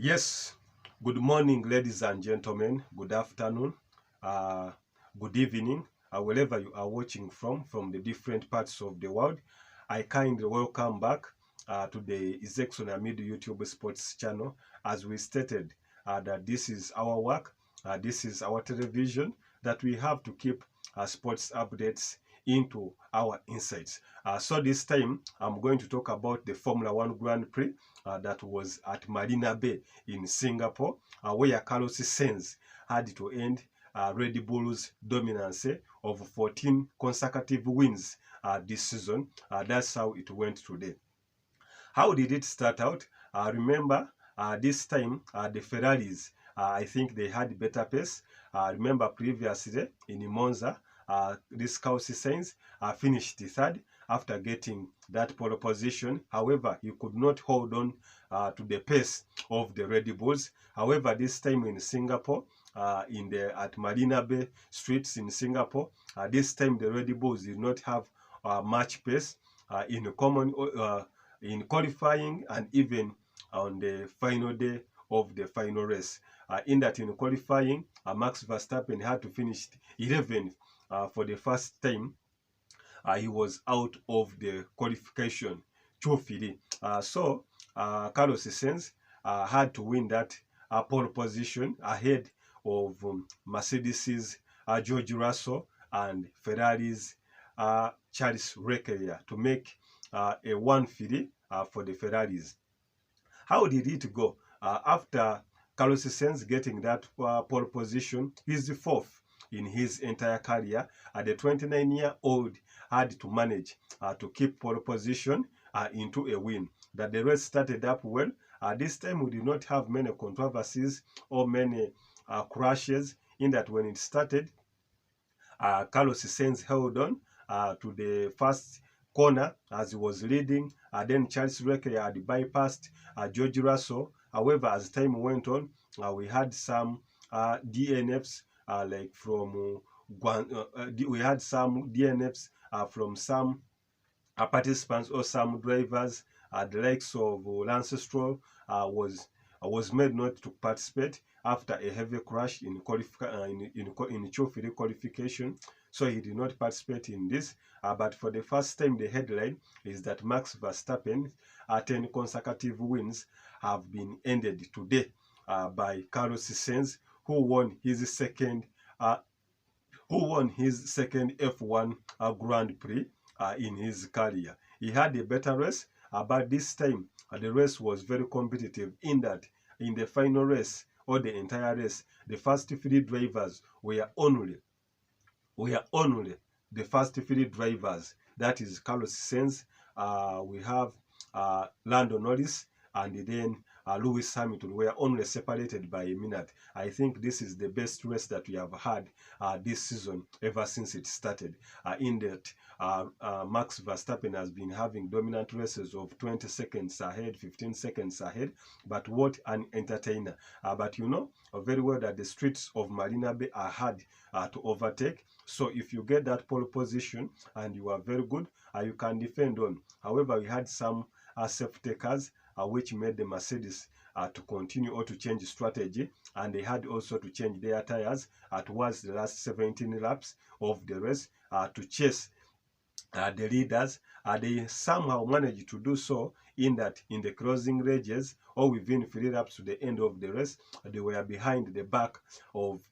Yes, good morning, ladies and gentlemen. Good afternoon, good evening, wherever you are watching from the different parts of the world. I kindly welcome back to the Izexon Amid YouTube Sports channel. As we stated, that this is our work, this is our television, that we have to keep sports updates into our insights. So this time, I'm going to talk about the Formula One Grand Prix that was at Marina Bay in Singapore, where Carlos Sainz had to end Red Bull's dominance of 14 consecutive wins this season. That's how it went today. How did it start out? Remember, this time the Ferraris, I think they had better pace. Remember previously in Monza, this Carlos Sainz finished third after getting that pole position. However, he could not hold on to the pace of the Red Bulls. However, this time in Singapore, at Marina Bay streets in Singapore, this time the Red Bulls did not have much pace in qualifying and even on the final day of the final race. In qualifying, Max Verstappen had to finish 11th for the first time. He was out of the qualification trophy. Carlos Sainz had to win that pole position ahead of Mercedes's George Russell and Ferrari's Charles Leclerc to make a 1-3 for the Ferraris. How did it go? After Carlos Sainz getting that pole position, he's the fourth in his entire career. The 29-year-old had to manage to keep pole position into a win. That the race started up well. This time we did not have many controversies or many crashes, in that when it started, Carlos Sainz held on to the first corner as he was leading. Then Charles Leclerc had bypassed George Russell. However, as time went on, we had some DNFs we had some DNFs from some participants or some drivers. The likes of Lance Stroll was made not to participate after a heavy crash in trophy qualification, so he did not participate in this. But for the first time, the headline is that Max Verstappen 10 consecutive wins have been ended today by Carlos Sainz, who won his second F1 Grand Prix in his career. He had a better race, but this time the race was very competitive, in that in the final race or the entire race, the first three drivers were only the first three drivers. That is Carlos Sainz, we have Lando Norris, and then Lewis Hamilton. Were only separated by a minute. I think this is the best race that we have had this season ever since it started. In that Max Verstappen has been having dominant races of 20 seconds ahead, 15 seconds ahead. But what an entertainer. But you know very well that the streets of Marina Bay are hard to overtake. So if you get that pole position and you are very good, you can defend on. However, we had some safety cars which made the Mercedes to continue or to change strategy, and they had also to change their tires towards the last 17 laps of the race to chase the leaders. They somehow managed to do so, in that in the closing ranges or within 3 laps to the end of the race, they were behind the back of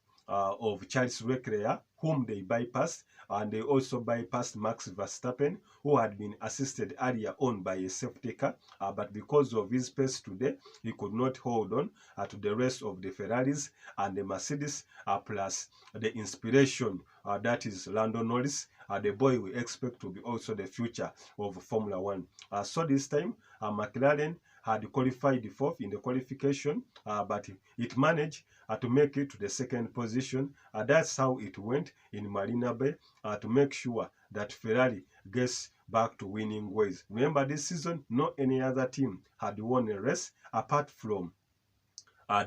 Charles Leclerc, whom they bypassed, and they also bypassed Max Verstappen, who had been assisted earlier on by a safety car, but because of his pace today, he could not hold on to the rest of the Ferraris and the Mercedes, plus the inspiration, that is Lando Norris, the boy we expect to be also the future of Formula One. So this time, McLaren had qualified fourth in the qualification, but it managed to make it to the second position. That's how it went in Marina Bay, to make sure that Ferrari gets back to winning ways. Remember, this season, no any other team had won a race apart from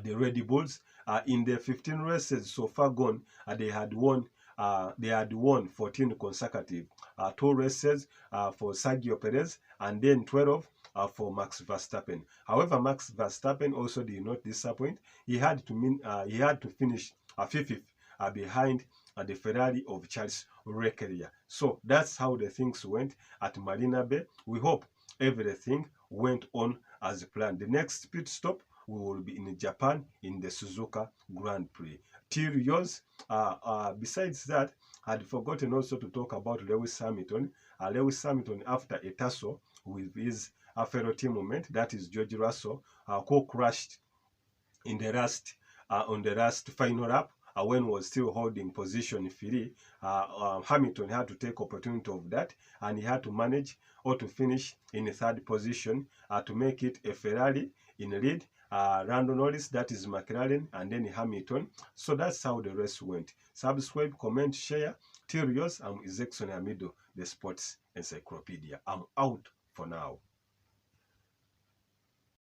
the Red Bulls. In the 15 races so far gone, they had won 14 consecutive. 2 races for Sergio Perez, and then 12 for Max Verstappen. However, Max Verstappen also did not disappoint. He had to finish 5th behind the Ferrari of Charles Leclerc. So that's how the things went at Marina Bay. We hope everything went on as planned. The next pit stop we will be in Japan in the Suzuka Grand Prix. Till yours. Besides that, I had forgotten also to talk about Lewis Hamilton. Lewis Hamilton, after a tussle with his fellow teammate, that is George Russell, who crashed in the last on the last final lap, when was still holding position 3, Hamilton had to take opportunity of that, and he had to manage or to finish in the 3rd position to make it a Ferrari in lead, Lando Norris, that is McLaren, and then Hamilton. So that's how the race went. Subscribe, comment, share. Till yours, I'm Ezekson Hamido, the Sports Encyclopedia. I'm out for now.